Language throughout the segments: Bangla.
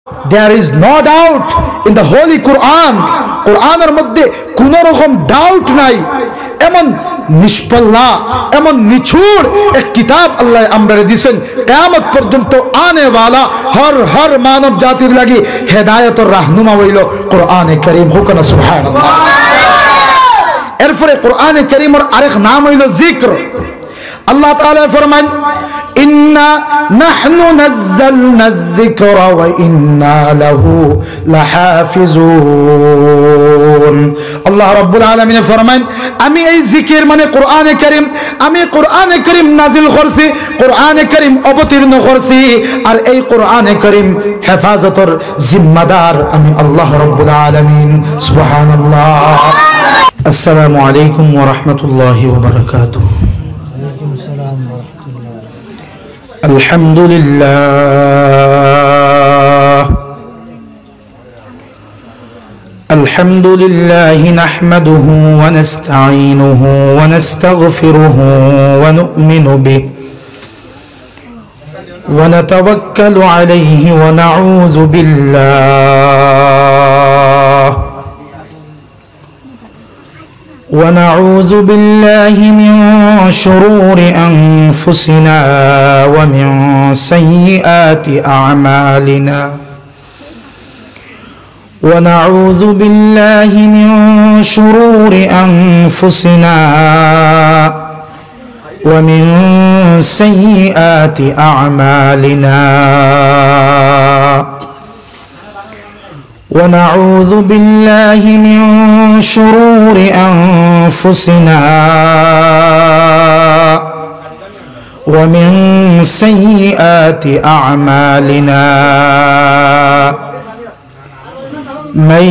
There is no doubt in the Holy Quran. Quranর মধ্যে কোনো রকম ডাউট নাই। এমন নিষ্পল্লা, এমন নিছুড় এক কিতাব আল্লাহ আমরা দিয়েছেন, কিয়ামত পর্যন্ত আনে ওয়ালা হর মানব জাতির লাগি হেদায়েতের রাহনুমা হইল কোরআনে কারীম। হুকুম সুবহানাল্লাহ। এরপরে কোরআনে কারীমের আরেক নাম হইল জিক্র। আল্লাহ তাআলা ফরমান, ইন্না নাহনু নাযালনা যিকর ওয়া ইন্না লাহু লাহাফিজুন। আল্লাহ রাব্বুল আলামিন ফরমান, আমি এই জিকির মানে কোরআনে কারীম, আমি কোরআনে কারীম নাজিল করছি, কোরআনে কারীম অবতীর্ণ করছি, আর এই কোরআনে কারীম হেফাজতের জিম্মাদার আমি আল্লাহ রাব্বুল আলামিন। সুবহানাল্লাহ। আসসালামু আলাইকুম ওয়া রাহমাতুল্লাহি ওয়া বারাকাতুহু। الحمد لله نحمده ونستعينه ونستغفره ونؤمن به ونتوكل عليه ونعوذ بالله من شرور أنفسنا ومن سيئات أعمالنا، ونعوذ بالله من شرور أنفسنا ومن سيئات أعمالنا، ونعوذ بالله من شرور أنفسنا ومن سيئات أعمالنا، من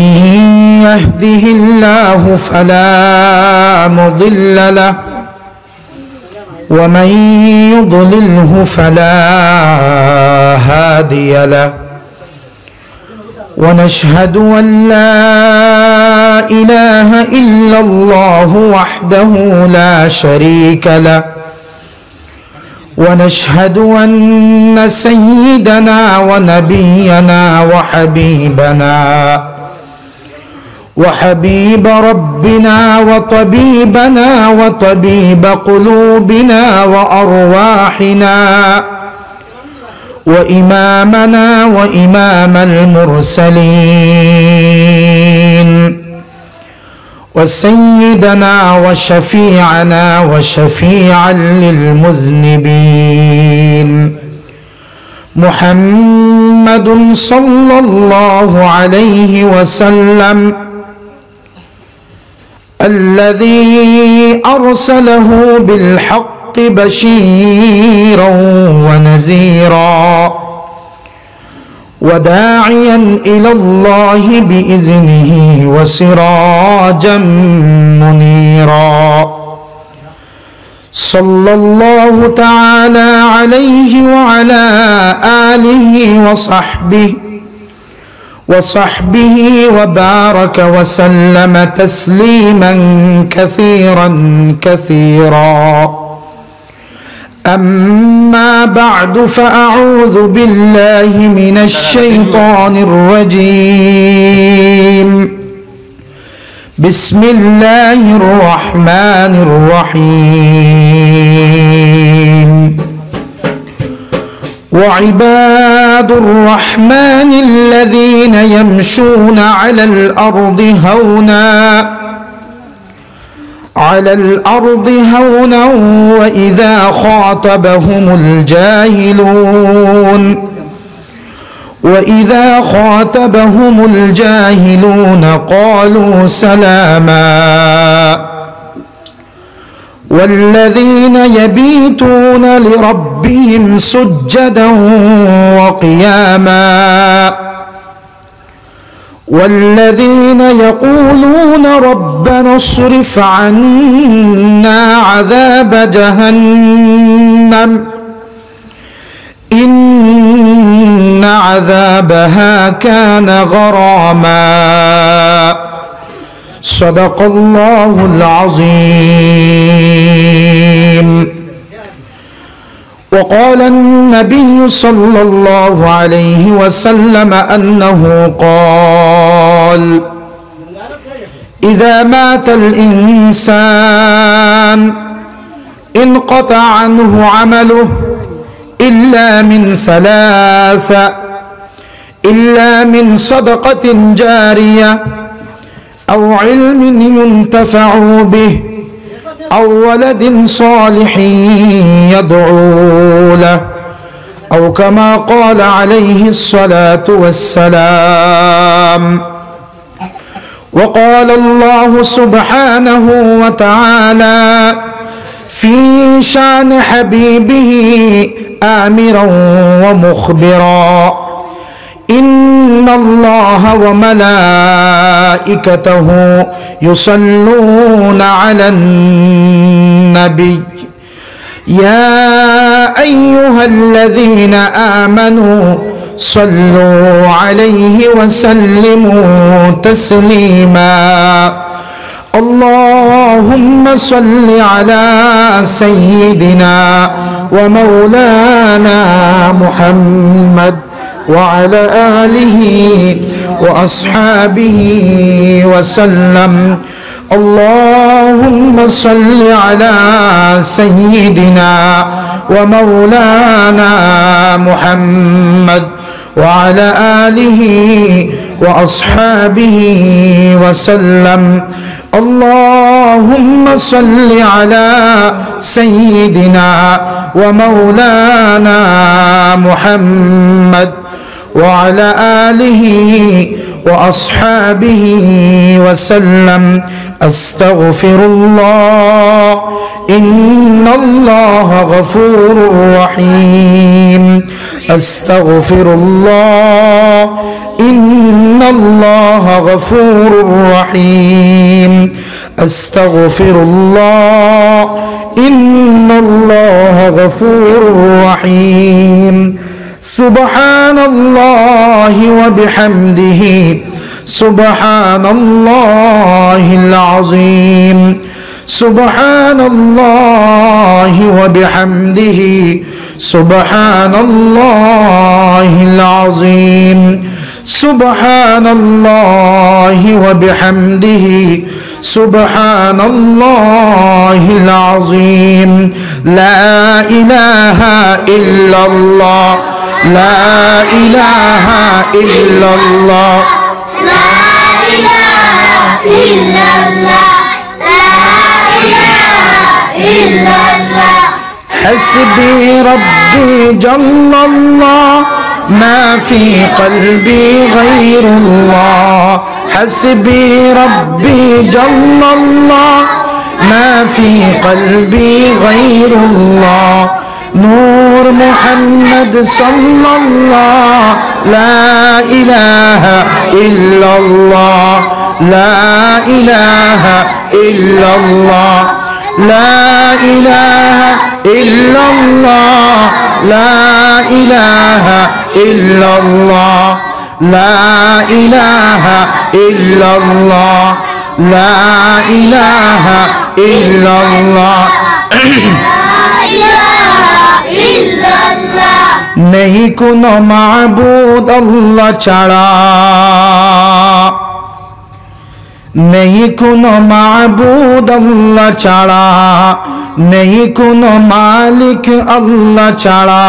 يهده الله فلا مضل له ومن يضلله فلا هادي له، ونشهد أن لا إله إلا الله وحده لا شريك له، ونشهد أن سيدنا ونبينا وحبيب ربنا وطبيبنا وطبيب قلوبنا وأرواحنا وإمامنا وإمام المرسلين وسيدنا وشفيعنا وشفيعا للمذنبين محمد صلى الله عليه وسلم، الذي أرسله بالحق بشيرا ونذيرا وداعيا إلى الله بإذنه وسراجا منيرا، صلى الله تعالى عليه وعلى آله وصحبه وبارك وسلم تسليما كثيرا. أما بعد، فأعوذ بالله من الشيطان الرجيم. بسم الله الرحمن الرحيم. وعباد الرحمن الذين يمشون على الأرض هونا وإذا خاطبهم الجاهلون قالوا سلاما، والذين يبيتون لربهم سجدا وقياما، والذين يقولون ربنا اصرف عنا عذاب جهنم إن عذابها كان غراما، صدق الله العظيم. وقال النبي صلى الله عليه وسلم أنه قال إذا مات الإنسان انقطع عنه عمله إلا من ثلاث إلا من صدقة جارية أو علم ينتفع به أو ولد صالح يدعو له أو كما قال عليه الصلاة والسلام. وقال الله سبحانه وتعالى في شان حبيبه آمرا ومخبرا إن الله وملائكته يصلون على النبي يا أيها الذين آمنوا صلوا عليه وسلموا تسليما. اللهم صل على سيدنا ومولانا محمد وعلى آله وأصحابه وسلم. اللهم صل على سيدنا ومولانا محمد وعلى آله وأصحابه وسلم. اللهم صل على سيدنا ومولانا محمد وعلى آله وأصحابه وسلم. أستغفر الله إن الله غفور رحيم. أستغفر الله إن الله غفور رحيم. أستغفر الله إن الله غفور رحيم. سبحان الله وبحمده سبحان الله العظيم. سبحان الله وبحمده سبحان الله العظيم. سبحان الله وبحمده سبحان الله العظيم. لا إله إلا الله لا إله إلا الله لا إله إلا الله لا إله إلا الله. حسبي ربي جل الله ما في قلبي غير الله. حسبي ربي جل الله ما في قلبي غير الله. نور محمد صلى الله لا إله إلا الله لا إله إلا الله لا إله إلا الله لا إله إلا الله لا إله إلا الله لا إله إلا الله. नहीं कुनो माबूद अल्लाह छाड़ा नहीं कुनो माबूद अल्लाह छाड़ा नहीं कुनो मालिक अल्लाह छाड़ा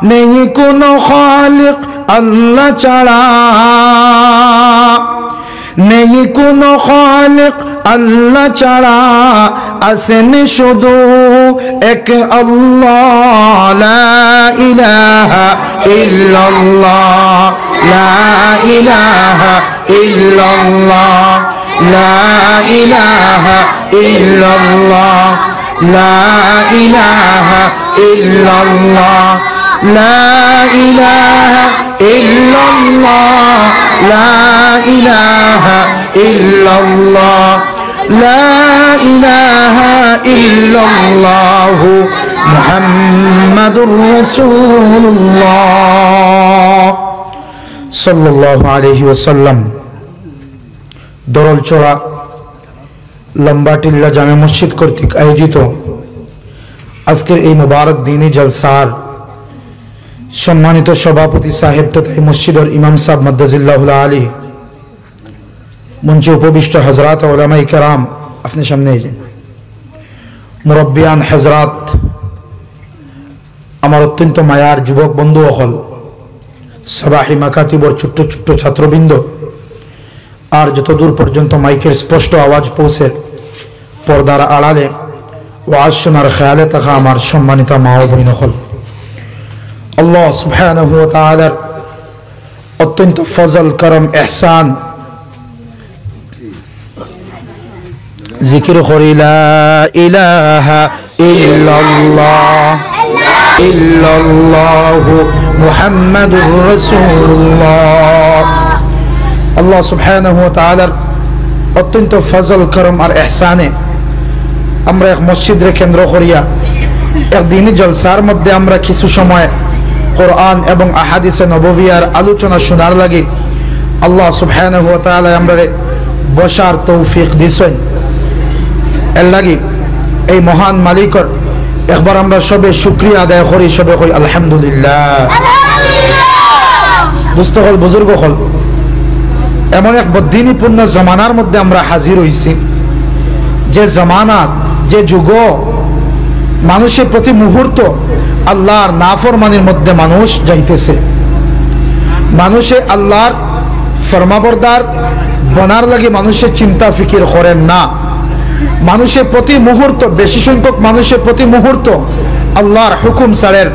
नहीं कुनो खालिक अल्लाह छाड़ा नहीं कुनो खालिक अल्लाह छाड़ा আসেন শুধু এক আল্লাহ লা ইলাহা ইল্লাল্লাহ লা ইলাহা ইল্লাল্লাহ লা ইলাহা ইল্লাল্লাহ লা ইলাহা ইল্লাল্লাহ লা ইলাহা ইল্লাল্লাহ লা ইলাহা ইল্লাল্লাহ لا إله إلا الله محمد رسول الله صلى الله عليه وسلم. দরলচড়া লম্বাটিল্লা জামে মসজিদ কর্তৃক আয়োজিত আজকের এই মুবারক দিনী জলসার সম্মানিত সভাপতি সাহেব তথা মসজিদের ইমাম সাহেব মাদ্দাজিল্লাহুল আলী, মঞ্চে উপবিষ্ট হযরত উলামায়ে কেরাম, আপনি সামনে এসেছেন, মুরব্বিয়ান হযরত, আমার অত্যন্ত মায়ার যুবক বন্ধু অকল, সাবাহি মাকাতিবর ছোট্ট ছোট্ট ছাত্রবৃন্দ, আর যতদূর পর্যন্ত মাইকের স্পষ্ট আওয়াজ পৌঁছে পর্দার আড়ালে ওয়াজ শোনার খেয়ালে থাকা আমার সম্মানিত মা ও বোন হল, আল্লাহ সুবহানাহু ওয়া তাআলার অত্যন্ত ফজল করম ইহসান জিকির করি লা ইলাহা ইল্লাল্লাহ ইল্লাল্লাহু মুহাম্মাদুর রাসূলুল্লাহ। আল্লাহ সুবহানাহু ওয়া তাআলার অত্যন্ত ফজল করম আর ইহসানে আমরা এক মসজিদে কেন্দ্র করিয়া এক দিনী জলসার মধ্যে আমরা কিছু সময় কোরআন এবং আহাদিসে নববিয়ার আলোচনা শোনার লাগি আল্লাহ সুবহানাহু ওয়া তাআলা আমরারে বসার তৌফিক দিছেন। এর লাগি এই মহান মালিকর একবার আমরা সবে শুকরিয়া আদায় করি, সবে কই আলহামদুলিল্লাহ। দোস্ত হল, বুজুর্গ হল, এমন এক বদ্দিনীপূর্ণ জমানার মধ্যে আমরা হাজির হইছি, যে জমানাত, যে যুগ, মানুষের প্রতি মুহূর্ত আল্লাহর নাফরমানির মধ্যে মানুষ যাইতেছে। মানুষে আল্লাহর ফরমাবরদার বনার লাগে মানুষের চিন্তা ফিকির করেন না। মানুষের প্রতি মুহূর্ত, বেশি সংখ্যক মানুষের প্রতি মুহূর্ত আল্লাহর হুকুম ছাড়ের,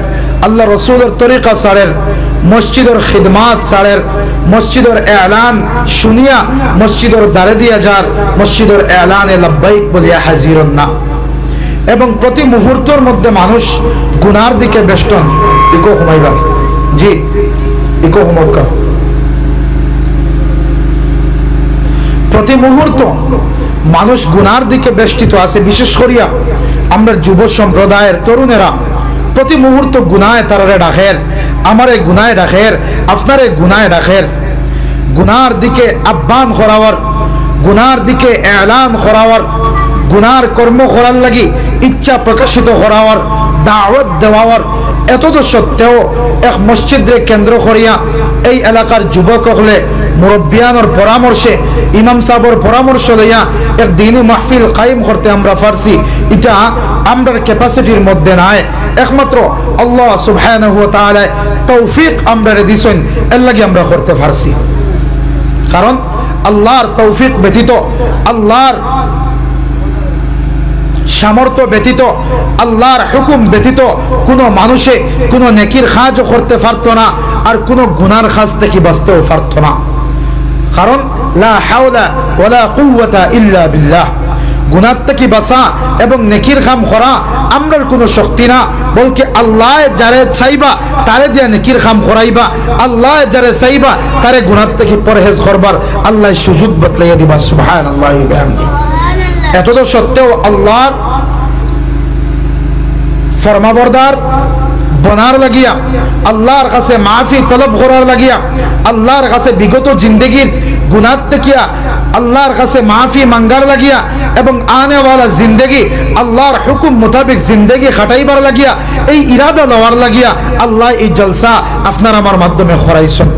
আল্লাহ রসুলের তরিকা ছাড়ের, মসজিদের খিদমাত ছাড়ের, মসজিদের এলান শুনিয়া মসজিদের দ্বারে দিয়া যার, মসজিদের এলানে লাব্বাইক বলিয়া হাজির না। এবং প্রতি মুহূর্তের মধ্যে মানুষ গুনার দিকে বেষ্টন। ইকো হুমাইবা জি, ইকো হুমকা। প্রতি মুহূর্ত মানুষ গুনার দিকে বেষ্টিত আছে। বিশেষ করিয়া আমরা যুব সম্প্রদায়ের তরুণেরা প্রতি মুহূর্ত গুনায় তারারে ডাকের, আমারে গুনায় ডাকের, আপনারে গুনায় ডাকের। গুনার দিকে আহ্বান করাওয়ার, গুনার দিকে এলান করাওয়ার, গুনার কর্ম করার লাগি ইচ্ছা প্রকাশিত করাওয়ার, দাওয়াত দেওয়ার। এতদ সত্ত্বেও এক মসজিদে কেন্দ্র করিয়া এই এলাকার যুবক হলে মুরব্বিয়ানোর পরামর্শে, ইমাম সাহেবের পরামর্শ লইয়া এক দিনই মাহফিল কায়েম করতে আমরা পারছি। এটা আমরার ক্যাপাসিটির মধ্যে নাই, একমাত্র আল্লাহ সুবহানাহু ওয়া তাআলা তৌফিক আমরারে দিছেন, এর লাগি আমরা করতে পারছি। কারণ আল্লাহর তৌফিক ব্যতীত, আল্লাহর সামর্থ্য ব্যতীত, আল্লাহর হুকুম ব্যতীত কোনো মানুষে কোনো নেকির কাজও করতে পারত না, আর কোনো গুনার কাজ থেকে বাঁচতেও পারত না। কারণ লা হাওলা ওয়ালা কুওয়াতা ইল্লা বিল্লাহ। গুনার থেকে বাঁচা এবং নেকির কাম করা আমরার কোনো শক্তি না, বলকে আল্লাহ যারে চাইবা তারে দিয়া নেকির কাম করাইবা, আল্লাহ যারে চাইবা তারে গুনার থেকে পরহেজ করবার আল্লাহ সুযোগ বদলাইয়া দিবা। সুবহানাল্লাহি ওয়া বিহামদিহি। এতদ সত্ত্বেও আল্লাহর ফরমাবরদার বনার লাগিয়া, আল্লাহর কাছে মাফি তলব করার লাগিয়া, আল্লাহর কাছে বিগত জিন্দগির গুনাহ থেকে আল্লাহর কাছে মাফি মাঙ্গার লাগিয়া এবং আনেওয়ালা জিন্দগি আল্লাহর হুকুম মোতাবেক জিন্দগি খাটাইবার লাগিয়া, এই ইরাদা লওয়ার লাগিয়া আল্লাহ এই জলসা আপনার আমার মাধ্যমে করাইছেন।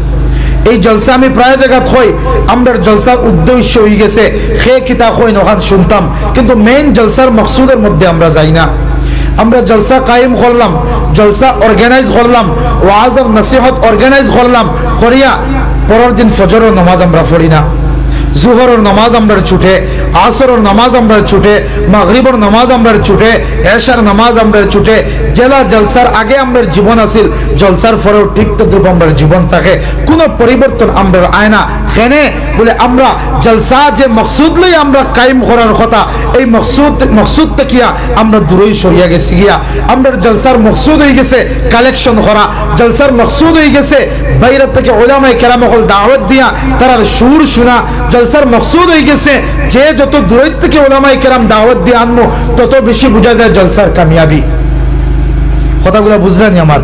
এই জলসা আমি প্রায় জায়গাত হই, আমরা জলসার উদ্দেশ্য হয়ে গেছে খে কিতা হই নখান শুনতাম, কিন্তু মেইন জলসার মকসুদের মধ্যে আমরা যাই না। আমরা জলসা কায়েম করলাম, জলসা অর্গানাইজ করলাম, ওয়াজ আর নসিহত অর্গানাইজ করলাম, করিয়া পরের দিন ফজরের নামাজ আমরা পড়ি না, জোহরের নামাজ আমরা ছুটে, আসরের নামাজ আমরা ছুটে, মাগরিবের নামাজ আমরা ছুটে, এশার নামাজ আমরা ছুটে। জেলা জলসার আগে আমরা জীবন আছিল, জলসার পরেও ঠিক তদ্রুপ আমরা জীবন থাকে, কোনো পরিবর্তন আমরা আয় না। কেনে বলে আমরা জলসা যে মকসুদ লই আমরা কায়েম করার কথা, এই মকসুদ থেকে আমরা দূরেই সরিয়া গেছি গিয়া। আমরা জলসার মকসুদ হয়ে গেছে কালেকশন করা, জলসার মকসুদ হয়ে গেছে বাইরে থেকে উলামায়ে কেরাম হল দাওয়াত দিয়া তারার সুর শোনা। জলসার মকসুদ হয়ে গেছে যে যত দূর থেকে উলামায়ে কেরাম দাওয়াত দিয়ে আনবো তত বেশি বোঝা যায় জলসার কামিয়াবি। কথাগুলো বুঝলেনি আমার?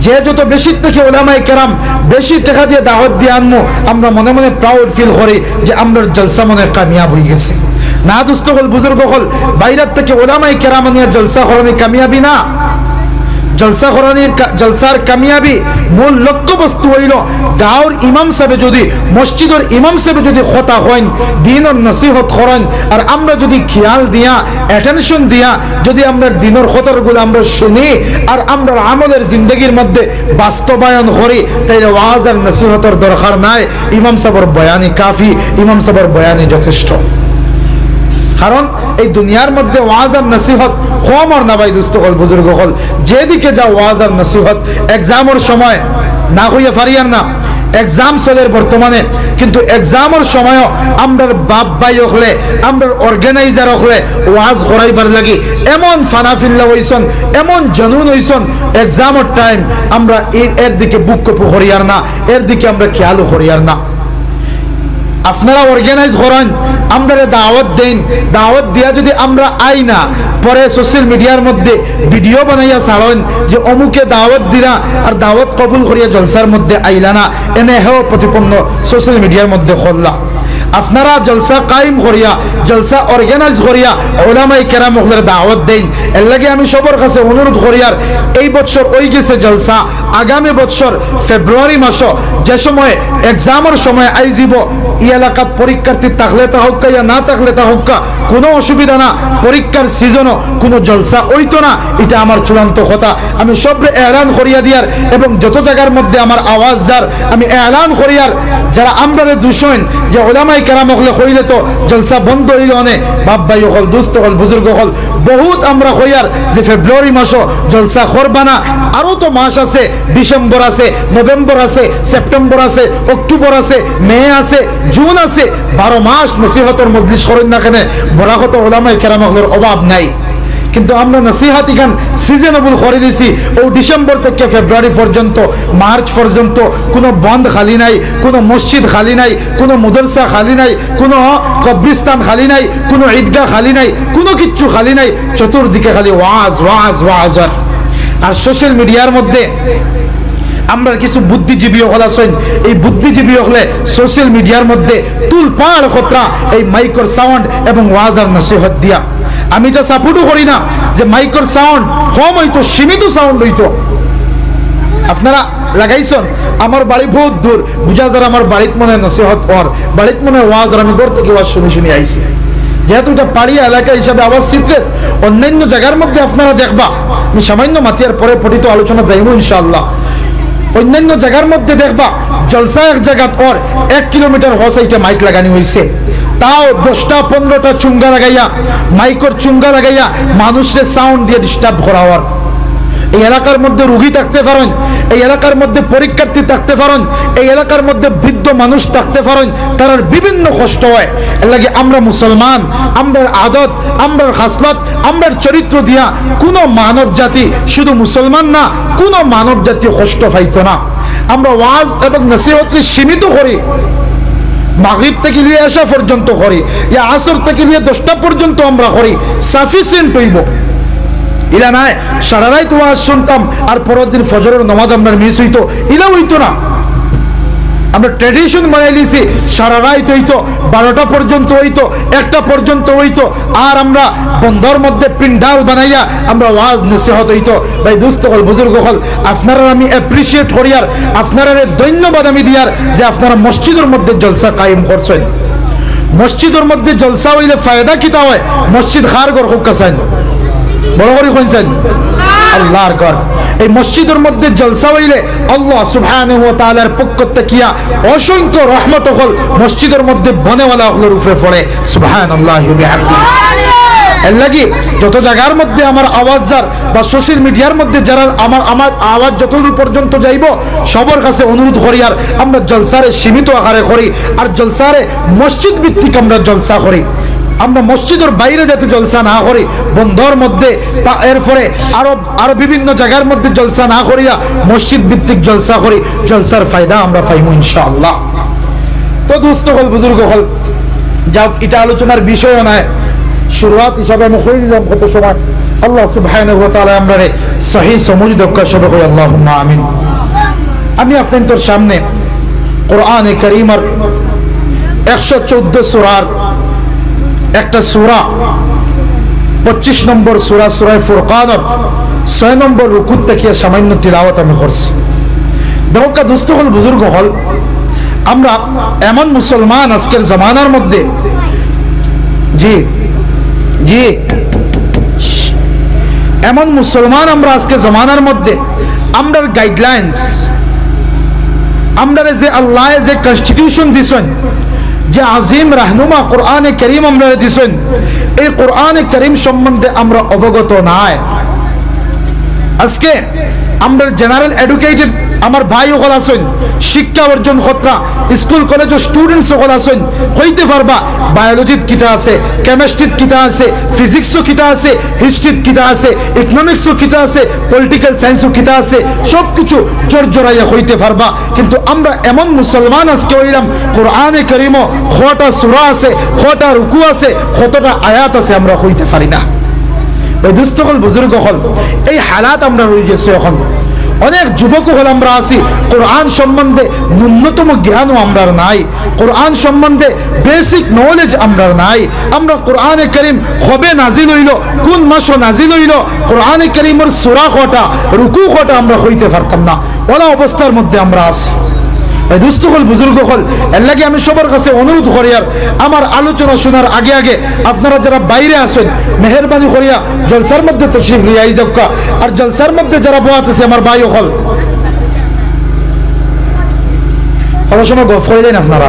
যে যত বেশি থেকে উলামায়ে কেরাম বেশি টাকা দিয়ে দাওয়াত দিয়ে আনবো, আমরা মনে মনে প্রাউড ফিল করি যে আমরা জলসা মনে কামিয়াব হয়ে গেছে। না দোস্ত হল বুজুর্গ হল বাইরের থেকে ওলামাই কেরামানিয়া জলসা করানি কামিয়াবি না। জলসা করানির জলসার কামিয়াবি মূল লক্ষ্য বস্তু হইল গাঁওর ইমাম সাহেব যদি মসজিদের ইমাম সাহেব যদি কথা হন দিনের নসিহত করেন আর আমরা যদি খেয়াল দিয়া অ্যাটেনশন দিয়া যদি আমরা দিনের কথাগুলো আমরা শুনি আর আমরা আমলের জিন্দগির মধ্যে বাস্তবায়ন করি তাইলে ওয়াজ আর নসিহতের দরকার নাই, ইমাম সাহেবের বয়ানি কাফি, ইমাম সাহেবের বয়ানি যথেষ্ট। কারণ এই দুনিয়ার মধ্যে ওয়াজ আর নসিহত কম আর না ভাই দোস্ত হল বুজুর্গ হল, যেদিকে যা ওয়াজ আর নসিহত এক্সামের সময় না হইয়া ফারিয়ার না, এক্সাম চলের বর্তমানে, কিন্তু এক্সামের সময়ও আমরা বাপ ভাই হলে আমরা অর্গানাইজার হলে ওয়াজ করাইবার লাগি এমন ফানাফিল্লা হইছন, এমন জনুন হইছন এক্সামের টাইম আমরা এর দিকে বুক কপু করিয়ার না, এর দিকে আমরা খেয়ালও করিয়ার না। আপনারা অর্গানাইজ করেন, আমরা দাওয়াত দেন, দাওয়াত দিয়া যদি আমরা আই না পরে সোশ্যাল মিডিয়ার মধ্যে ভিডিও বানাইয়া ছাড়েন যে অমুকে দাওয়াত দিলা আর দাওয়াত কবুল করিয়া জলসার মধ্যে আইলা না, এনে হেও প্রতিপন্ন সোশ্যাল মিডিয়ার মধ্যে করলা। আপনারা জলসা কায়েম করিয়া জলসা অর্গানাইজ করিয়া ওলামাই কেরাম হলের দাওয়াত দেন। এর লাগে আমি সবার কাছে অনুরোধ করিয়ার এই বছর ওই গেছে জলসা, আগামী বছর ফেব্রুয়ারি মাস যে সময় এক্সামের সময় আইজিব ই এলাকাত পরীক্ষার্থী থাকলে তা হোক ইয়া না থাকলে তা হোক কোনো অসুবিধা না, পরীক্ষার সিজনও কোনো জলসা ওইতো না, এটা আমার চূড়ান্ত কথা। আমি সবরে এলান করিয়া দিয়ার এবং যত জায়গার মধ্যে আমার আওয়াজ যার আমি এলান করিয়ার যারা আমরা দূষণ যে ওলামাই কেরাম হলে কইলে তো জলসা বন্ধ হইল অনে বাপ ভাই হল দুস্থ হল বুজুর্গ হল বহুত আমরা কইয়ার যে ফেব্রুয়ারি মাসও জলসা করবা না, আরো তো মাস আছে, ডিসেম্বর আছে, নভেম্বর আছে, সেপ্টেম্বর আছে, অক্টোবর আছে, মে আছে, জুন আছে, 12 মাস নসিহতের মজলিস করেন না কেন, বরাকত ওলামাই কেরাম হলের অভাব নাই। কিন্তু আমরা নসিহত ইখান সিজনেবল করে দিছি ও ডিসেম্বর থেকে ফেব্রুয়ারি পর্যন্ত, মার্চ পর্যন্ত কোনো বন্ধ খালি নাই, কোনো মসজিদ খালি নাই, কোনো মাদ্রাসা খালি নাই, কোনো কবরস্থান খালি নাই, কোনো ঈদগাহ খালি নাই, কোনো কিচ্ছু খালি নাই, চতুর্দিকে খালি ওয়াজ ওয়াজ ওয়াজ। আর সোশ্যাল মিডিয়ার মধ্যে আমরা কিছু বুদ্ধিজীবী হল আছেন, এই বুদ্ধিজীবী হলে সোশ্যাল মিডিয়ার মধ্যে তুলপাড় খতরা এই মাইক্রো সাউন্ড এবং ওয়াজ আর নসিহত দিয়া। আমি এটা সাপোর্টও করি না যে মাইক্রো সাউন্ড কম হইতো, সীমিত সাউন্ড হইতো। আপনারা লাগাইছেন আমার বাড়ি বহুত দূর, বুঝা যারা আমার বাড়িত মনে নসিহত ওর বাড়িত মনে ওয়াজ আর আমি ঘর থেকে ওয়াজ শুনে শুনে আইছি। যেহেতু এটা পাড়িয়া এলাকা হিসাবে আওয়াজ চিত্রের অন্যান্য জায়গার মধ্যে আপনারা দেখবা, আমি সামান্য মাতিয়ার পরে পঠিত আলোচনা যাইব ইনশাআল্লাহ, অন্যান্য জায়গার মধ্যে দেখবা জলসা এক জায়গা ওর 1 কিলোমিটার হসাইটা মাইক লাগানি হয়েছে, তাও 10টা-15টা চুঙ্গা লাগাইয়া মাইকর চুঙ্গা লাগাইয়া মানুষের সাউন্ড দিয়ে ডিস্টার্ব করা হওয়ার। এই এলাকার মধ্যে রুগী থাকতে পারেন, এই এলাকার মধ্যে পরীক্ষার্থী থাকতে পারেন, এই এলাকার মধ্যে বৃদ্ধ মানুষ থাকতে পারেন, তার বিভিন্ন কষ্ট হয়। এর লাগে আমরা মুসলমান, আমরার আদত, আমরার খাসলত, আমরার চরিত্র দিয়া কোনো মানব জাতি, শুধু মুসলমান না কোনো মানব জাতি কষ্ট পাইতো না। আমরা ওয়াজ এবং নসিহতকে সীমিত করি, মাগরিব থেকে নিয়ে আসা পর্যন্ত করি, ইয়া আসর থেকে নিয়ে 10টা পর্যন্ত আমরা করি, সাফিসিয়েন্ট হইব। ইলা নাই সারা রাত ওয়াজ শুনতাম আর পরের দিন ফজরের নামাজ আমরা মিস হইতো, ইলা হইতো না। আমরা ট্র্যাডিশন বানাই লিছি সারা রাত হইতো, 12টা পর্যন্ত হইতো, 1টা পর্যন্ত হইতো, আর আমরা বন্ধর মধ্যে পিন্ডাল বানাইয়া আমরা ওয়াজ নসিহত হইতো। ভাই দোস্ত হল বুজুর্গ হল আপনারা আমি অ্যাপ্রিসিয়েট করিয়ার, আপনারা ধন্যবাদ আমি দিয়ার যে আপনারা মসজিদের মধ্যে জলসা কায়েম করছেন। মসজিদের মধ্যে জলসা হইলে ফায়দা কিতা হয়? মসজিদ খার ঘর হোক কাছেন বড় করে কইছেন আল্লাহর ঘর। এই মসজিদের মধ্যে জলসা হইলে আল্লাহ সুবহানাহু ওয়া তাআলার পক্ষ থেকে অসংখ্য রহমত হল মসজিদের মধ্যে বনেওয়ালা হলের উপরে পড়ে। সুবহানাল্লাহি ওয়া বিহামদিহি। এর লাগি যত জায়গার মধ্যে আমার আওয়াজ যার বা সোশ্যাল মিডিয়ার মধ্যে যারা আমার আওয়াজ যতদূর পর্যন্ত যাইব সবার কাছে অনুরোধ করি আর আমরা জলসারে সীমিত আকারে করি, আর জলসারে মসজিদ ভিত্তিক আমরা জলসা করি। আমরা মসজিদের বাইরে যাতে জলসা না করি, বন্ধর মধ্যে, এরপরে আরো বিভিন্ন জায়গার মধ্যে জলসা না করিয়া মসজিদ ভিত্তিক জলসা করি, জলসার ফায়দা আমরা পাইবো ইনশাআল্লাহ। তো দোস্ত হল বুজুর্গ হল যাও, এটা আলোচনার বিষয় নয়, শুরুয়াত হিসাবে আমি কই দিলাম কত সময়। আল্লাহ সুবহানাহু ওয়া তাআলা আমরারে সহিহ সমঝ দক্কা সবে কই আল্লাহুম্মা আমিন। আমি আপনাদের সামনে কোরআনে কারীমের 114 সূরার একটা সূরা 25 নম্বর সূরা সূরা ফুরকানের 6 নম্বর রুকুত থেকে সামান্য তিলাওয়াত আমি করছি। দেখো দোস্ত হল, বুজুর্গ হল, আমরা এমন মুসলমান আজকের জামানার মধ্যে, জি জি, এমন মুসলমান আমরা আজকে জামানার মধ্যে, আমরার গাইডলাইন্স, আমরা যে আল্লাহ যে কনস্টিটিউশন দিছেন, যে আজিম রাহনুমা কোরআনে কারীম আমরা দিছেন, এই কোরআনে কারীম সম্বন্ধে আমরা অবগত নাই। আজকে আমরা জেনারেল এডুকেটেড আমার ভাই সকল আছেন, শিক্ষা অর্জন কর্তা স্কুল কলেজ স্টুডেন্টস সকল আছেন, হইতে পারবা বায়োলজিত কিতা আছে, কেমিস্ট্রিত কিতা আছে, ফিজিক্সও কিতা আছে, হিস্ট্রিত কিতা আছে, ইকোনমিক্সও কিতা আছে, পলিটিক্যাল সায়েন্সও কিতা আছে, সব কিছু জোর জোরাইয়া হইতে পারবা। কিন্তু আমরা এমন মুসলমান আজকে হইলাম, কোরআনে কারীমও কয়টা সূরা আছে, কয়টা রুকু আছে, কতটা আয়াত আছে, আমরা হইতে পারি না। ওই দুস্থ হল, বুজুর্গ হল, এই হালাত আমরা রয়ে গেছে। এখন অনেক যুবক হল আমরা আছি, কোরআন সম্বন্ধে ন্যূনতম জ্ঞানও আমরা নাই, কোরআন সম্বন্ধে বেসিক নলেজ আমরা নাই। আমরা কোরআনে কারীম কবে নাজিল হইল, কোন মাসে নাজিল হইল, কোরআনে কারীমের সূরা কয়টা, রুকু কয়টা আমরা হইতে পারতাম না। ওলা অবস্থার মধ্যে আমরা আছি। দুস্থ হল, বুজুর্গ হল, এর লাগে আমি সবার কাছে অনুরোধ করি, আর আমার আলোচনা শোনার আগে আগে আপনারা যারা বাইরে আসেন, মেহরবানি করিয়া জলসার মধ্যে তশরিফ লিয়ে আই যাক্কা। আর জলসার মধ্যে যারা বয়াত আছে আমার ভাই হল, কত সময় গফ করে দেন আপনারা,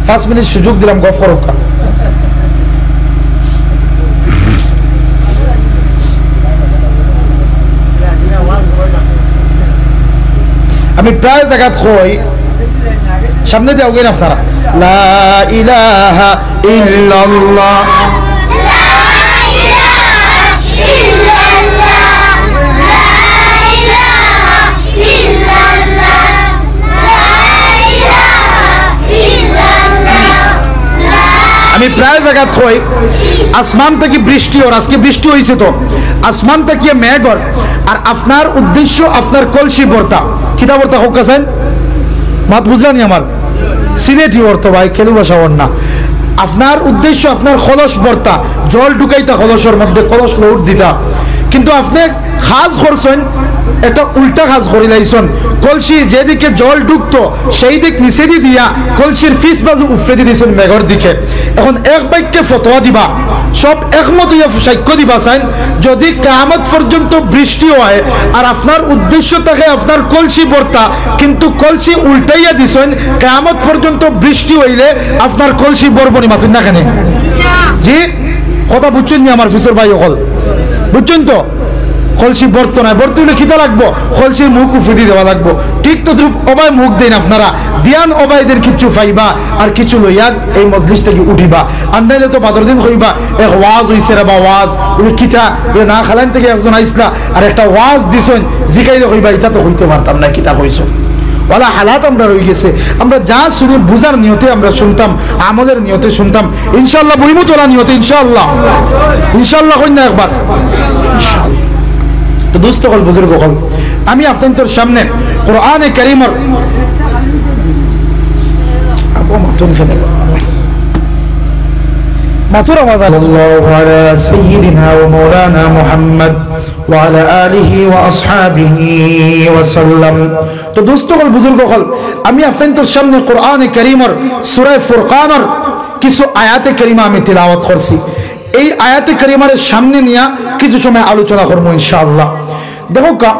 5 মিনিট সুযোগ দিলাম, গফ করুকা। আমি প্রায় জায়গাত কই, সামনে দিয়ে গেন আপনারা, লা ইলাহা ইল্লাল্লাহ, আমি প্রায় জায়গা কই, আসমান থেকে বৃষ্টি, ওর আজকে বৃষ্টি হয়েছে, তো আসমান থেকে মেঘর, আর আপনার উদ্দেশ্য আপনার কলসি বর্তা, কিতা বর্তা হোক আছেন, মাত বুঝলানি আমার সিলেটি অর্থ ভাই, খেলু বাসা ওর না। আপনার উদ্দেশ্য আপনার কলস বর্তা, জল ঢুকাইতা কলসের মধ্যে, কলস লৌট দিতা, কিন্তু আপনি কাজ করছেন একটা উল্টা কাজ করে লাইছেন। কলসি যেদিকে জল ঢুকতো সেই দিক নিচে দিয়া কলসির ফিস বাজু উফে দিয়েছেন মেঘর দিকে। এখন এক বাক্যে ফতোয়া দিবা, সব একমত হইয়া সাক্ষ্য দিবা চাই, যদি কিয়ামত পর্যন্ত বৃষ্টি হয় আর আপনার উদ্দেশ্য থাকে আপনার কলসি বর্তা, কিন্তু কলসি উল্টাইয়া দিছেন, কিয়ামত পর্যন্ত বৃষ্টি হইলে আপনার কলসি বরবনি মাথুন না কেন? জি কথা বুঝছেন নি আমার ফিসর ভাই হল, বুঝছেন তো? কলসি বর্ত নয়, বর্ত হইলে খিতা লাগবো, কলসির মুখ উফেদি দেওয়া লাগবো। ঠিক তো অবাই মুখ দেন আপনারা, দিয়ান অবাইদের কিছু পাইবা আর কিছু লইয়া এই মজলিস থেকে উঠিবা। আন্দাইলে তো বাদর দিন কইবা এক ওয়াজ হইছে রে বা ওয়াজ, ওই কিতা না খালান থেকে একজন আইসলা আর একটা ওয়াজ দিছেন, জিকাইলে কইবা এটা তো হইতে পারতাম না, কিতা কইছেন। ওলা হালাত আমরা রয়ে গেছে, আমরা যা শুনি বুঝার নিয়তে আমরা শুনতাম, আমলের নিয়তে শুনতাম। ইনশাআল্লাহ বইমত ওলা নিয়তে, ইনশাআল্লাহ ইনশাআল্লাহ কই না একবার ইনশাআল্লাহ। তো দোস্ত হল, বুজুর্গ হল, আমি আপনাদের সামনে কোরআনে কারীমের মাতুর আওয়াজ, আল্লাহু আলা সাইয়্যিদিনা ওয়া মাওলানা মুহাম্মদ ওয়া আলা আলিহি ওয়া আসহাবিহি ওয়া সাল্লাম। তো দোস্ত হল, বুজুর্গ হল, আমি আপনাদের সামনে কোরআনে কারীমের সূরা ফুরকানের কিছু আয়াতে কারিমা আমি তিলাওয়াত করছি। এই আয়াতে কারিমার সামনে নিয়ে কিছু সময় আলোচনা করবো ইনশাআল্লাহ। দেখো কা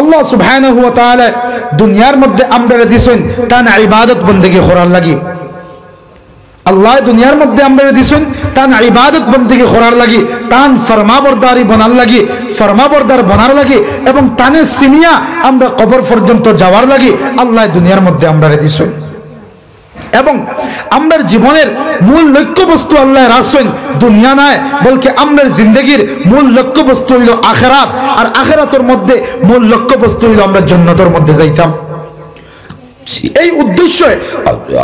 আল্লাহ সুবহানাহু ওয়া তাআলা দুনিয়ার মধ্যে আমরা দিছেন তান ইবাদত বندگی করার লাগি। আল্লাহ দুনিয়ার মধ্যে আমরা দিছেন তান ইবাদত বندگی করার লাগি, তান ফরমাবরদারি বনার লাগি, ফরমাবরদার বনার লাগি, এবং তানে সিনিয়া আমরা কবর পর্যন্ত যাওয়ার লাগি আল্লাহ দুনিয়ার মধ্যে আমরা দিছেন। এবং আমরা জীবনের মূল লক্ষ্য বস্তু আল্লাহ রাখছেন দুনিয়া নয়, বলকে আমরা জিন্দগির মূল লক্ষ্য বস্তু হইল আখিরাত, আর আখিরাতের মধ্যে মূল লক্ষ্য বস্তু হইল আমরা জান্নাতের মধ্যে যাইতাম। এই উদ্দেশ্যে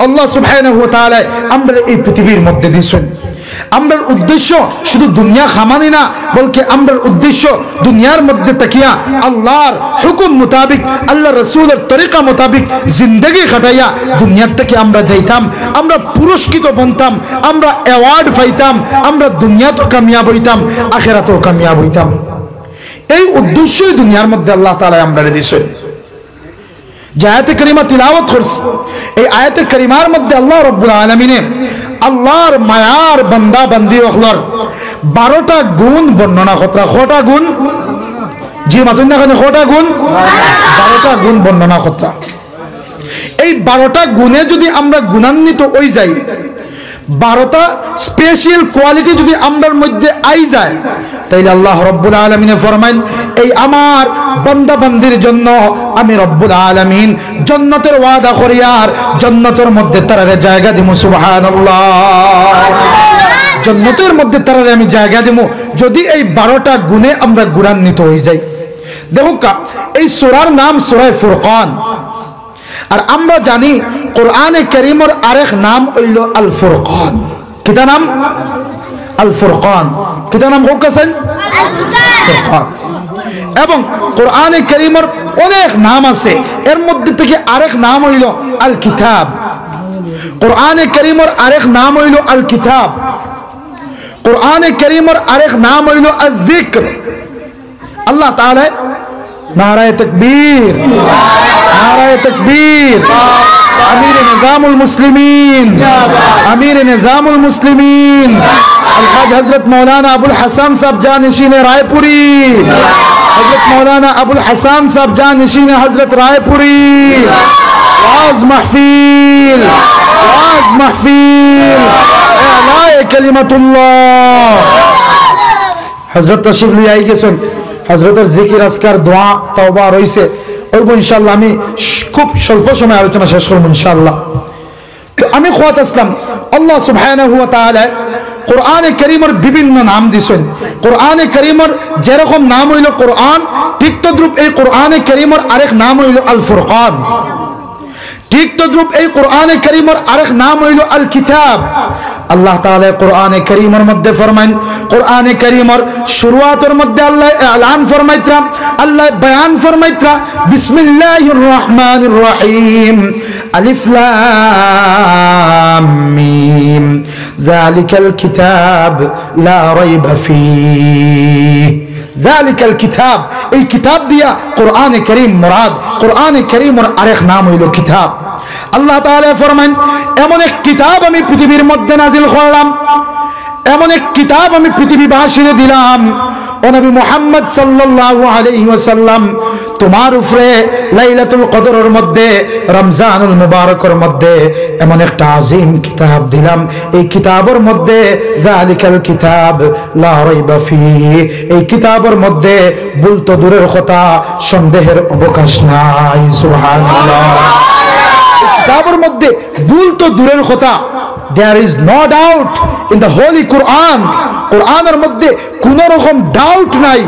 আল্লাহ সুবহানাহু ওয়া তাআলা আমরা এই পৃথিবীর মধ্যে দিয়েছেন। আমরার উদ্দেশ্য শুধু দুনিয়া খামানি না, বলকে আমরার উদ্দেশ্য দুনিয়ার মধ্যে তাকিয়া আল্লাহর হুকুম মোতাবিক, আল্লাহ রসুলের তরিকা মোতাবিক জিন্দগি কাটাইয়া দুনিয়ার থেকে আমরা যাইতাম, আমরা পুরস্কৃত বনতাম, আমরা অ্যাওয়ার্ড পাইতাম, আমরা দুনিয়াতেও কামিয়াব হইতাম, আখিরাতেও কামিয়াব হইতাম। এই উদ্দেশ্যই দুনিয়ার মধ্যে আল্লাহ তাআলা আমরা দিয়েছেন। যে আয়াতে কারিমা তিলাওয়াত করছি, এই আয়াতে কারিমার মধ্যে আল্লাহ রাব্বুল আলামিনে আল্লাহর মায়ার বান্দা বান্দি হলর 12টা গুণ বর্ণনা করা। কটা গুণ? জি মাতুন না, কটা গুণ? 12টা গুণ বর্ণনা করা। এই 12টা গুণে যদি আমরা গুণান্বিত হই যাই, 12টা স্পেশাল কোয়ালিটি যদি আমরার মধ্যে আই যায়, তাইলে আল্লাহ রব্বুল আলামিন ফরমাইন, এই আমার বান্দা বান্দির জন্য আমি রব্বুল আলামিন জান্নাতের ওয়াদা করি আর জান্নাতের মধ্যে তারারে জায়গা দিমু। সুবহানাল্লাহ। জান্নাতের মধ্যে তারারে আমি জায়গা দিমু যদি এই 12টা গুণে আমরা গুণান্বিত হয়ে যাই। দেখো এই সূরার নাম সূরা ফুরকান। আর আমরা জানি কোরআনে কারীমের আরেক নাম হইল আল ফুরকান। কিতা নাম? আল ফুরকান। কিতা নাম হোকাছেন? ফুরকান। এবং কোরআনে কারীমের অনেক নাম আছে, এর মধ্যে থেকে আরেক নাম হইল আল কিতাব। কোরআনে কারীমের আরেক নাম হইল আল কিতাব। কোরআনে কারীমের আরেক নাম হইল আল যিকর। আল্লাহ তাআলা নারায়ে তাকবীর, নারায়ে তাকবীর। আমির নিজামুল মুসলিমিন, আমির নিজামুল মুসলিমিন আলহাজ হযরত মৌলানা আবুল হাসান সাহেব জানিশিনে রায়পুরি, হযরত মৌলানা আবুল হাসান সাহেব জানিশিনে হযরত রায়পুরি। ওয়াজ মাহফিল, ওয়াজ মাহফিল, ইলায়ে কালিমাতুল্লাহ। হযরত তশরিফ লিয়ে আই গেছেন, হযরতের জিকির আজকার দোয়া তওবা রইছে, ওইব ইনশাআল্লাহ। আমি খুব স্বল্প সময় আলোচনা শেষ করব ইনশাআল্লাহ। তো আমি খোয়াত আসলাম, আল্লাহ সুবহানাহু ওয়া তাআলা কোরআনে কারীমের বিভিন্ন নাম দিয়েছেন। কোরআনে কারীমের যেরকম নাম হইল কোরআন, ঠিক তদ্রুপ এই কোরআনে কারীমের আরেক নাম হইল আল ফুরকান। ঠিক তদ্রুপ এই কোরআনে কারীমের আরেক নাম হইল আল কিতাব। আল্লাহ তাআলা কোরআনে কারীমের মধ্যে ফরমান, কোরআনে কারীমের শুরুয়াতের মধ্যে আল্লাহ এলান ফরমাইতরা, আল্লাহ বয়ান ফরমাইতরা, বিসমিল্লাহির রহমানির রহিম, আলিফ লাম মিম, যালিকাল কিতাব লা রাইবা ফীহ। যালিকাল কিতাব, এই কিতাব দিয়া কোরআনে কারীম মুরাদ। কোরআনে কারীমের আরেক নাম হইল কিতাব। আল্লাহ তাআলা ফরমান, এমন এক কিতাব আমি পৃথিবীর মধ্যে নাজিল করলাম, এমন এক কিতাব আমি পৃথিবীবাসীকে দিলাম। ও নবী মুহাম্মদ সাল্লাল্লাহু আলাইহি ওয়াসাল্লাম, তোমার উপরে লাইলাতুল কদরের মধ্যে, রমজানুল মুবারকের মধ্যে এমন একটা আযীম কিতাব দিলাম। এই কিতাবের মধ্যে যালিকাল কিতাব লা রাইবা ফীহ, এই কিতাবের মধ্যে ভুল তো দূরের কথা, সন্দেহের অবকাশ নাই। সুবহানাল্লাহ। কিতাবের মধ্যে ভুল তো দূরের কথা, there is no doubt in the holy Quran. কোরআনের মধ্যে কোন রকম ডাউট নাই।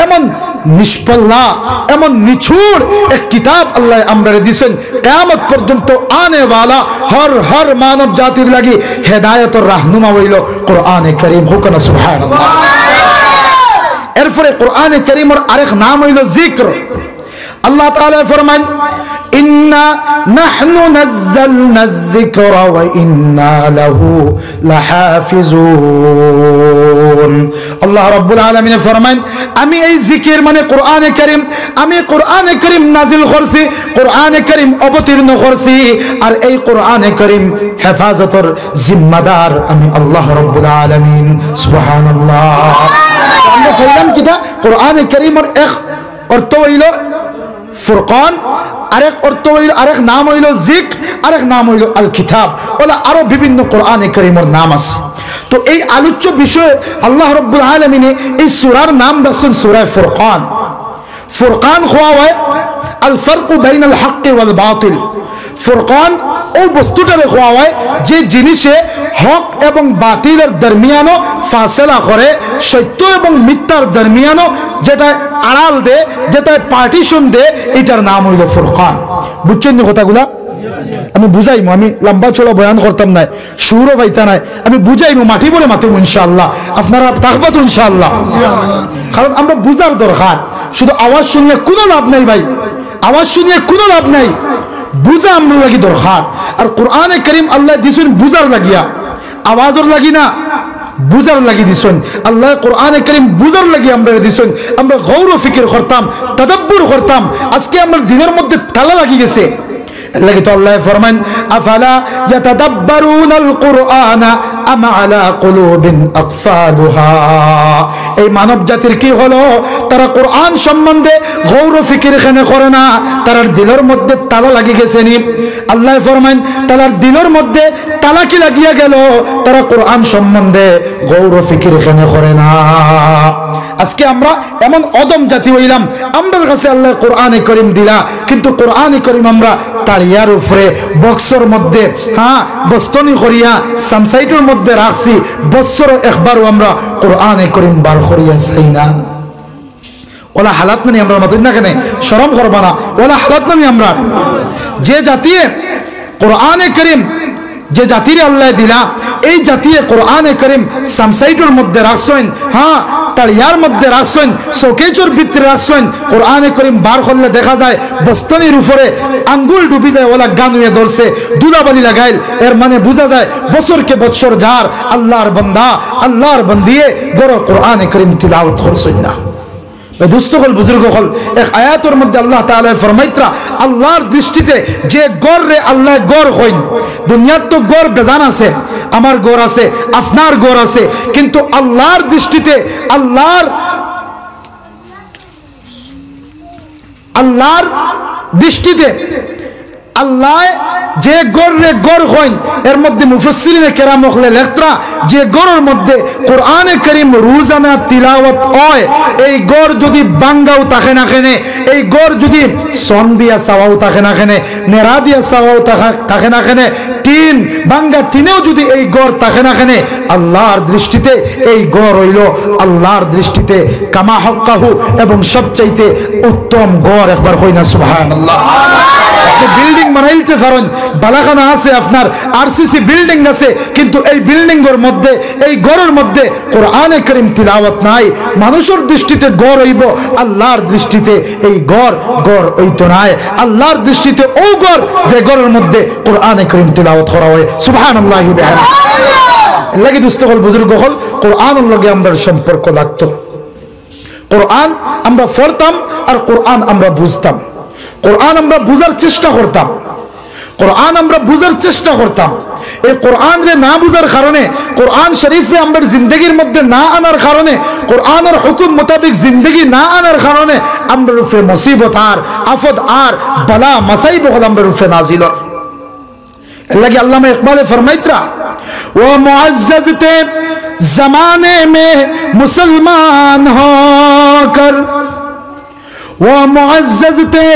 এমন নিষ্পল্লা, এমন নিছুড় এক কিতাব আল্লাহ আমরা দিয়েছেন, কিয়ামত পর্যন্ত আনে ওয়ালা হর মানব জাতির লাগি হেদায়েতের রাহনুমা হইল কোরআনে কারীম। হুকুম সুবহানাল্লাহ। এরপরে কোরআনে কারীমের আরেক নাম হইল যিকর। আল্লাহ তাআলা ফরমান, ইন্না নাহনু নাযালনা যিকরা ওয়া ইন্না লাহু লাহাফিজুন। আল্লাহ রাব্বুল আলামিন ফরমান, আমি এই জিকির মানে কোরআনে কারীম, আমি কোরআনে কারীম নাজিল করছি, কোরআনে কারীম অবতীর্ণ করছি, আর এই কোরআনে কারীম হেফাজতের জিম্মাদার আমি আল্লাহ রাব্বুল আলামিন। সুবহানাল্লাহ। আমরা ফাইলাম কিটা কোরআনে কারীমের এক অর্থ হইল ফুরকান, আরেক অর্থ হইল, আরেক নাম হইল যিকর, আরেক নাম হইল আল কিতাব। ওলা আরো বিভিন্ন কোরআনে কারীমের নাম আছে। তো এই আলোচ্য বিষয়ে আল্লাহ রাব্বুল আলামিন এই সূরার নাম রাখছেন সূরা ফুরকান। ফুরকান হওয়া হয় আল ফারকু বাইনাল হক ওয়াল বাতিল। ফুরকান ওই বস্তুটারে হওয়া হয় যে জিনিসে হক এবং বাতিলের দরমিয়ানও ফাসলা করে, সত্য এবং মিথ্যার দরমিয়ানও যেটা আড়াল দে, যেটা পার্টিশন দে, এটার নাম হইল ফুরকান। বুঝছেন কথাগুলা? আমি বুঝাইমু, আমি লম্বা চড়া বয়ান করতাম না, সুরও পাইতা নাই, আমি বুঝাইমু, মাটি বলে মাতিমু ইনশাআল্লাহ। আপনারা থাকবা তো ইনশাআল্লাহ? কারণ আমরা বুঝার দরকার, শুধু আওয়াজ শুনিয়ে কোনো লাভ নাই ভাই, আওয়াজ শুনিয়ে কোনো লাভ নাই, বুঝা আমরা লাগি দরকার। আর কোরআনে কারীম আল্লাহ দিছেন বুঝার লাগিয়া, আওয়াজের লাগি না, বুঝার লাগি দিছেন আল্লাহ। কোরআনে কারীম বুঝার লাগি আমরা দিছেন, আমরা গৌর ফিকির করতাম, তাদাব্বুর করতাম। আজকে আমার দিনের মধ্যে তালা লাগি গেছে। লাগি তো আল্লাহ ফরমান আফালা ইয়াতাদাব্বারুনাল কুরআনা আম আলা কুলুবিন আকফালুহা। এই মানব জাতির কি হলো, তারা কোরআন সম্বন্ধে গৌর ফিকির এখানে করে না, তার দিলের মধ্যে তালা লাগি গেছে নি। আল্লাহ ফরমান তার দিলের মধ্যে তালা কি লাগিয়া গেল, তারা কোরআন সম্বন্ধে গৌর ফিকির এখানে করে না। আজকে আমরা এমন অদম জাতি হইলাম, আমাদের কাছে আল্লাহ কোরআনে কারীম দিলা, কিন্তু কোরআনে কারীম আমরা তালিয়ার উপরে বক্সর মধ্যে বস্তনি করিয়া সামসাইটের মধ্যে রাখছি, বছর একবারও আমরা কোরআনে কারীম বার করিয়া চাই না। ওলা হালাত মানে আমরা মাতুন না কেন, শরম করবা না, ওলা হালাত মানে আমরা যে জাতি কোরআনে কারীম, যে জাতির আল্লাহ দিলা, এই জাতিয়ে কোরআনে কারীম সামসাইটের মধ্যে রাখছেন, তালিয়ার মধ্যে রাখছেন, শোকেজের ভিতরে রাখছেন। কোরআনে কারীম বার করলে দেখা যায় বস্তনির উপরে আঙ্গুল ডুবি যায়, ওলা গান হয়ে ধরছে, দুলাবালি লাগাইল। এর মানে বোঝা যায় বছরকে বছর যার আল্লাহর বান্দা, আল্লাহর বান্দিয়ে বড় কোরআনে কারীম তিলাওয়াত করছেন না। দুস্থ হল বুজুর্গ হল এক আয়াতের মধ্যে আল্লাহ তাআলা ফরমাইত্রা, আল্লাহর দৃষ্টিতে যে গড় রে আল্লাহ গড় হইন। দুনিয়ার তো গড় বেজান আছে, আমার গড় আছে, আপনার গড় আছে, কিন্তু আল্লাহর দৃষ্টিতে, আল্লাহর দৃষ্টিতে আল্লাহ যে গড়ে গড় হইন, এর মধ্যে মুফাসসিরিনে কেরাম হলে লেখরা যে গড়ের মধ্যে কোরআনে কারীম রোজানা তিলাওয়াত হয়, এই গড় যদি বাঙ্গাও থাকে না কেনে, এই গড় যদি সন দিয়া চাওয়াও থাকে না কেনে, নেড়া দিয়া চাওয়াও থাকে না কেনে, টিন বাঙ্গা টিনেও যদি এই গড় থাকে না কেনে, আল্লাহর দৃষ্টিতে এই গড় হইল আল্লাহর দৃষ্টিতে কামা হক্কাহু, এবং সবচাইতে উত্তম গড়। একবার হই না সুবহানাল্লাহ। বিল্ডিং বানাইতে পারেন, বালাখানা আছে, আপনার আরসিসি বিল্ডিং আছে, কিন্তু এই বিল্ডিং এর মধ্যে, এই গড়ের মধ্যে কোরআনে কারীম তিলাওয়াত নাই। মানুষের দৃষ্টিতে গড় হইব, আল্লাহর দৃষ্টিতে এই গড় হইতো নাই। আল্লাহর দৃষ্টিতে ও গড় যে গড়ের মধ্যে কোরআনে কারীম তিলাওয়াত করা হয়। সুবহানাল্লাহি ওয়া বিহামদিহি। লাগি দুস্থ হল বুজুর্গ হল কোরআনের লগে আমরা সম্পর্ক লাগতো। কোরআন আমরা পড়তাম আর কোরআন আমরা বুঝতাম, কোরআন আমরা বুঝার চেষ্টা করতাম, কোরআন আমরা বুঝার চেষ্টা করতাম। এই কোরআন রে না বুঝার কারণে, কোরআন শরীফে আমরা জিন্দগির মধ্যে না আনার কারণে, কোরআনের হুকুম মোতাবেক জিন্দগি না আনার কারণে আমরা রূপে মুসিবত আর আফত আর বালা মাসাইব হল আমরা রূপে নাজিল। लगी अल्लामा इकबाल फरमाइत्रा वो मुअज़्ज़ज़ थे ज़माने में मुसलमान होकर, वो मुअज़्ज़ज़ थे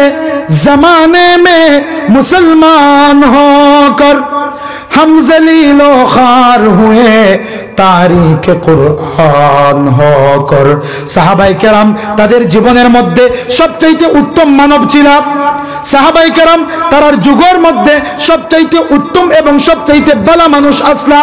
ज़माने में मुसलमान होकर, हम ज़लीलो ख़ार हुए तारीख कुरआन होकर। साहाबाए केराम तादेर जीवनेर मध्य सबचाइते उत्तम मानव छिला। साहाबाए केराम तारार जुगेर मध्य सबचाइते उत्तम एवं सबचाइते बाला मानुष आसला,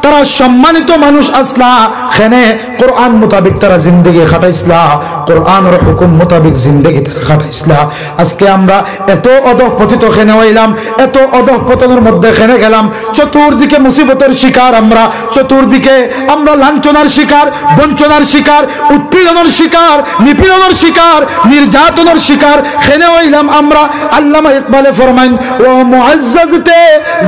तारा सम्मानित मानुष आसला। खेने कुरआन मुताबिक तारा जिंदगी खाटाइसला, कुरआनेर हुकुम मुताबिक जिंदगी तारा खाटाइसला। आजके आमरा एतो अधःपतित खेने हইলাম, एतो अधঃपतনের মধ্যে খেনে গেলাম, চতুর্দিকে মুসিবতের শিকার আমরা, চতুর্দিকে আমরা লাঞ্ছনার শিকার, বঞ্চনার শিকার, উৎপীড়নের শিকার, নিপীড়নের শিকার, নির্যাতনের শিকার খেনে হইলাম আমরা। আল্লামা ইকবালে ফরমান ও মুআজ্জাজ তে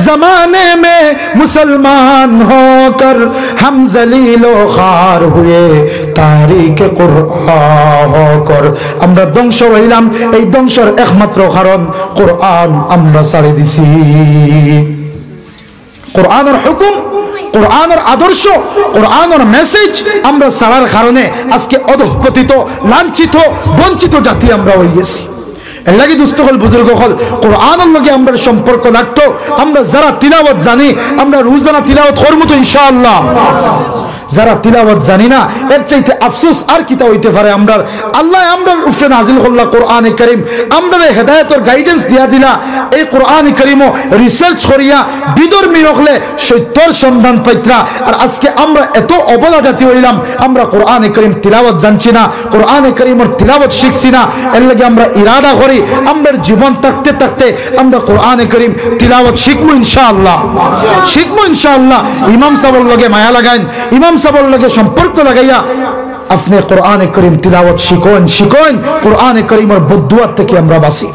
জামানে মে মুসলমান হোকর, হাম জলিল ও খার হুয়ে তারিক কুরআন হোকর। আমরা ধ্বংস হইলাম, এই ধ্বংসের একমাত্র কারণ কোরআন আমরা ছাড়ে দিছি। কোরআনের হুকুম, কোরআনের আদর্শ, কোরআনের মেসেজ আমরা ছাড়ার কারণে আজকে অধঃপতিত, লাঞ্ছিত, বঞ্চিত জাতি আমরা হয়ে গেছি। এর লাগি দুস্থ হল বুজুর্গ হল কোরআনের লগে আমরা সম্পর্ক লাগতো। আমরা যারা তিলাওয়াত জানি, আমরা রোজানা তিলাওয়াত করব তো ইনশাআল্লাহ। যারা তিলাওয়াত জানি না এর চাইতে আফসোস আর কিতা হইতে পারে। আমরা আল্লাহ আমরার উপরে নাজিল করলা কোরআনে কারীম, আমরা হেদায়েতের গাইডেন্স দিয়া দিলা। এই কোরআনে কারীমও রিসার্চ করিয়া বিধর্মী হলে সত্যর সন্ধান পাইত্রা। আর আজকে আমরা এত অবলা জাতি হইলাম, আমরা কোরআনে কারীম তিলাওয়াত জানছি না, কোরআনে কারীমের তিলাওয়াত শিখছি না। এর লাগে আমরা ইরাদা করি আমরা জীবন থাকতে থাকতে আমরা কোরআনে কারীম তিলাওয়াত শিখবো ইনশাআল্লাহ, শিখবো ইনশাআল্লাহ। ইমাম সাহেবের লগে মায়া লাগাইন, ইমাম সাহেবের লগে সম্পর্ক লাগাইয়া আপনি কোরআনে কারীম তিলাওয়াত শিখেন, কোরআনে কারীমের বদদুয়া থেকে আমরা বাঁচি।